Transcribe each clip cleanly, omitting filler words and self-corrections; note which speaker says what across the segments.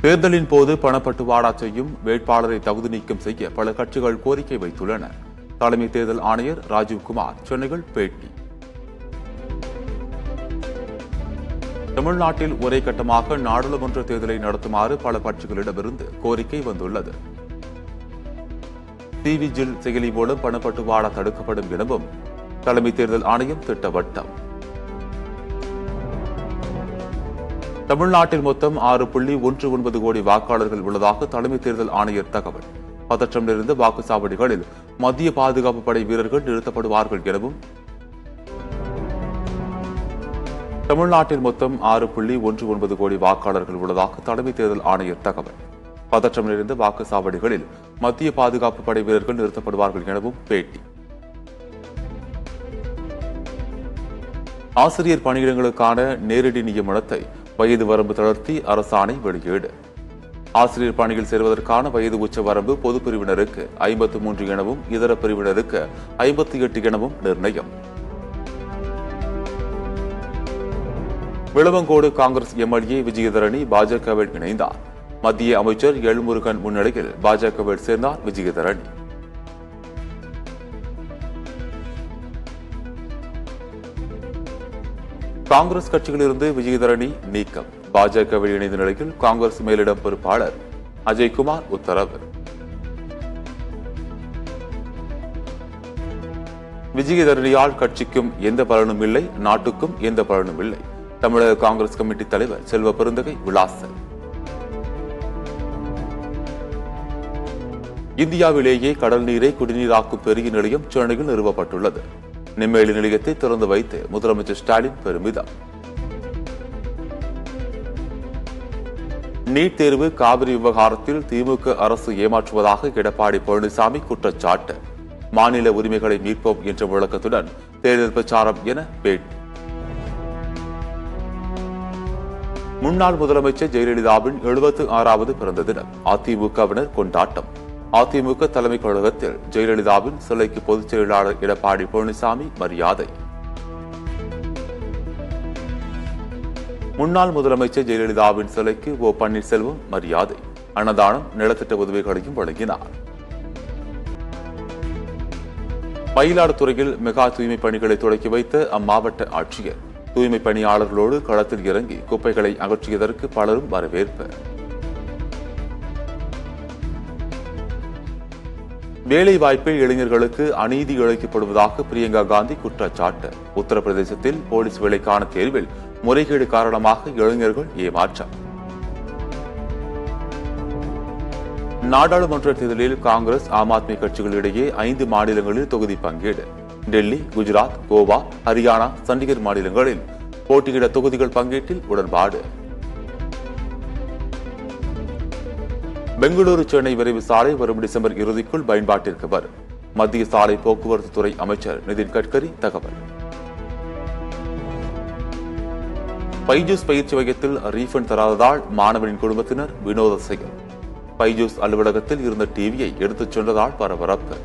Speaker 1: தேர்தலின் போது பணப்பட்டுவாடா செய்யும் வேட்பாளரை தகுதி நீக்கம் செய்ய பல கட்சிகள் கோரிக்கை வைத்துள்ளன. தலைமை தேர்தல் ஆணையர் ராஜீவ்குமார் சென்னையில் பேட்டி. தமிழ்நாட்டில் ஒரே கட்டமாக நாடாளுமன்ற தேர்தலை நடத்துமாறு பல கட்சிகளிடமிருந்து கோரிக்கை வந்துள்ளது. சிவிஜில் செயலி மூலம் பணப்பட்டுவாடா தடுக்கப்படும் எனவும் தலைமை தேர்தல் ஆணையம் திட்டவட்டம். தமிழ்நாட்டில் மொத்தம் 6.19 கோடி வாக்காளர்கள் உள்ளதாக தலைமை தேர்தல் ஆணையர் தகவல். பதற்றம் நிறைந்த வாக்குச்சாவடிகளில் மத்திய பாதுகாப்பு படை வீரர்கள் நிறுத்தப்படுவார்கள் எனவும் தமிழ்நாட்டில் மொத்தம் 6.19 கோடி வாக்காளர்கள் உள்ளதாக தலைமை தேர்தல் ஆணையர் தகவல். பதற்றம் நிறைந்த வாக்குச்சாவடிகளில் மத்திய பாதுகாப்பு படை வீரர்கள் நிறுத்தப்படுவார்கள் எனவும் பேட்டி. ஆசிரியர் பணியிடங்களுக்கான நேரடி நியமனத்தை வயது வரம்பு தளர்த்தி அரசாணை வெளியீடு. ஆசிரியர் பணியில் சேர்வதற்கான வயது உச்ச வரம்பு பொது பிரிவினருக்கு 53 எனவும் இதர பிரிவினருக்கு 58 எனவும் நிர்ணயம். விளவங்கோடு காங்கிரஸ் எம்எல்ஏ விஜயதரணி பாஜகவில் இணைந்தார். மத்திய அமைச்சர் எல்முருகன் முன்னிலையில் பாஜகவில் சேர்ந்தார் விஜயதரணி. காங்கிரஸ் கட்சியிலிருந்து விஜயதரணி நீக்கம். பாஜகவில் இணைந்த நிலையில் காங்கிரஸ் மேலிடம் பொறுப்பாளர் அஜய்குமார் உத்தரவு. விஜயதரணியால் கட்சிக்கும் எந்த பலனும் இல்லை, நாட்டுக்கும் எந்த பலனும் இல்லை. தமிழக காங்கிரஸ் கமிட்டி தலைவர் செல்வ பெருந்தகை விளாசல். இந்தியாவிலேயே கடல் நீரை குடிநீராக்கும் பெரிய நிலையம் சென்னையில் நிறுவப்பட்டுள்ளது. நெம்மேலி நிலையத்தை திறந்து வைத்து முதலமைச்சர் ஸ்டாலின் பெருமிதம். நீட் தேர்வு காவிரி விவகாரத்தில் திமுக அரசு ஏமாற்றுவதாக எடப்பாடி பழனிசாமி குற்றச்சாட்டு. மாநில உரிமைகளை மீட்போம் என்ற விளக்கத்துடன் தேர்தல் பிரச்சாரம் என பேட்டி. முன்னாள் முதலமைச்சர் ஜெயலலிதாவின் 76வது பிறந்த தினம் அதிமுகவினர் கொண்டாட்டம். அதிமுக தலைமை கழகத்தில் ஜெயலலிதாவின் சிலைக்கு பொதுச் செயலாளர் எடப்பாடி பழனிசாமி மரியாதை. முன்னாள் முதலமைச்சர் ஜெயலலிதாவின் சிலைக்கு ஓ பன்னீர்செல்வம் மரியாதை. அன்னதானம், நிலத்திட்ட உதவிகளையும் வழங்கினார். மயிலாடுதுறையில் மெகா தூய்மை பணிகளை தொடக்கி வைத்த அம்மாவட்ட ஆட்சியர். தூய்மை பணியாளர்களோடு களத்தில் இறங்கி குப்பைகளை அகற்றியதற்கு பலரும் வரவேற்பு. வேலை வாய்ப்பில் இளைஞர்களுக்கு அநீதி இழைக்கப்படுவதாக பிரியங்கா காந்தி குற்றச்சாட்டு. உத்தரப்பிரதேசத்தில் போலீஸ் வேலைக்கான தேர்வில் முறைகேடு காரணமாக இளைஞர்கள் ஏமாற்றம். நாடாளுமன்ற தேர்தலில் காங்கிரஸ் ஆம் ஆத்மி கட்சிகளிடையே 5 மாநிலங்களில் தொகுதி பங்கீடு. டெல்லி, குஜராத், கோவா, ஹரியானா, சண்டிகர் மாநிலங்களில் போட்டியிட தொகுதிகள் பங்கீட்டில் உடன்பாடு. பெங்களூரு சென்னை விரைவு சாலை வரும் டிசம்பர் இறுதிக்குள் பயன்பாட்டிற்கு வரும். மத்திய சாலை போக்குவரத்து துறை அமைச்சர் நிதின் கட்கரி தகவல். பைஜூஸ் பயிற்சி மையத்தில் ரீஃபண்ட் தராததால் மாணவனின் குடும்பத்தினர் வினோத செயல். பைஜூஸ் அலுவலகத்தில் இருந்த டிவியை எடுத்துச் சென்றதால் பரபரப்பு.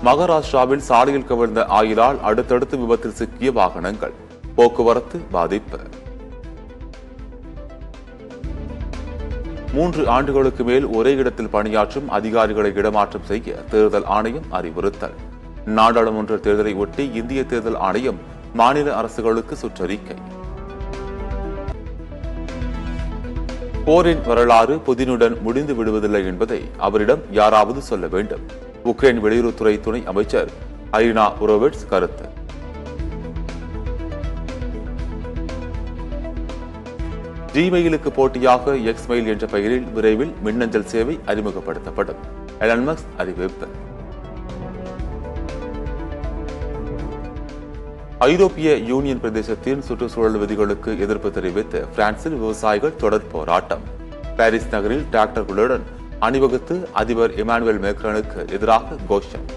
Speaker 1: மகாராஷ்டிராவில் சாலையில் கவிழ்ந்த ஆயிலால் அடுத்தடுத்து விபத்தில் சிக்கிய வாகனங்கள். போக்குவரத்து பாதிப்பு. 3 ஆண்டுகளுக்கு மேல் ஒரே இடத்தில் பணியாற்றும் அதிகாரிகளை இடமாற்றம் செய்ய தேர்தல் ஆணையம் அறிவுறுத்தல். நாடாளுமன்ற தேர்தலை ஒட்டி இந்திய தேர்தல் ஆணையம் மாநில அரசுகளுக்கு சுற்றறிக்கை. போரின் வரலாறு புதினுடன் முடிந்து விடுவதில்லை என்பதை அவரிடம் யாராவது சொல்ல வேண்டும். உக்ரைன் வெளியுறவுத்துறை துணை அமைச்சர் ஐரினா உரோவிட்ஸ் கருத்து. ஜிமெயிலுக்கு போட்டியாக எக்ஸ்மெயில் என்ற பெயரில் விரைவில் மின்னஞ்சல் சேவை அறிமுகப்படுத்தப்படும். எலன் மஸ்க் அறிவிப்பு. ஐரோப்பிய யூனியன் பிரதேசத்தின் சுற்றுச்சூழல் விதிகளுக்கு எதிர்ப்பு தெரிவித்து பிரான்சில் விவசாயிகள் தொடர் போராட்டம். பாரிஸ் நகரில் டிராக்டர்களுடன் அணிவகுத்து அதிபர் இமானுவேல் மேக்ரானுக்கு எதிராக கோஷம்.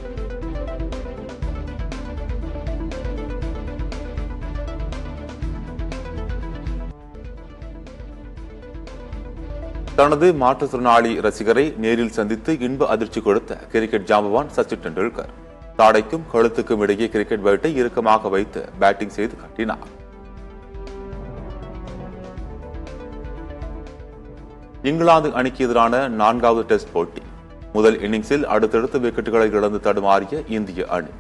Speaker 1: தனது மாற்றுத்திறனாளி ரசிகரை நேரில் சந்தித்து இன்ப அதிர்ச்சி கொடுத்த கிரிக்கெட் ஜாம்பவான் சச்சின் டெண்டுல்கர் தாடைக்கும் கழுத்துக்கும் இடையே கிரிக்கெட் பேட்டை இறுக்கமாக வைத்து பேட்டிங் செய்து காட்டினார். இங்கிலாந்து அணிக்கு எதிரான 4வது டெஸ்ட் போட்டி. முதல் இன்னிங்ஸில் அடுத்தடுத்த விக்கெட்டுகளை இழந்து தடுமாறிய இந்திய அணி.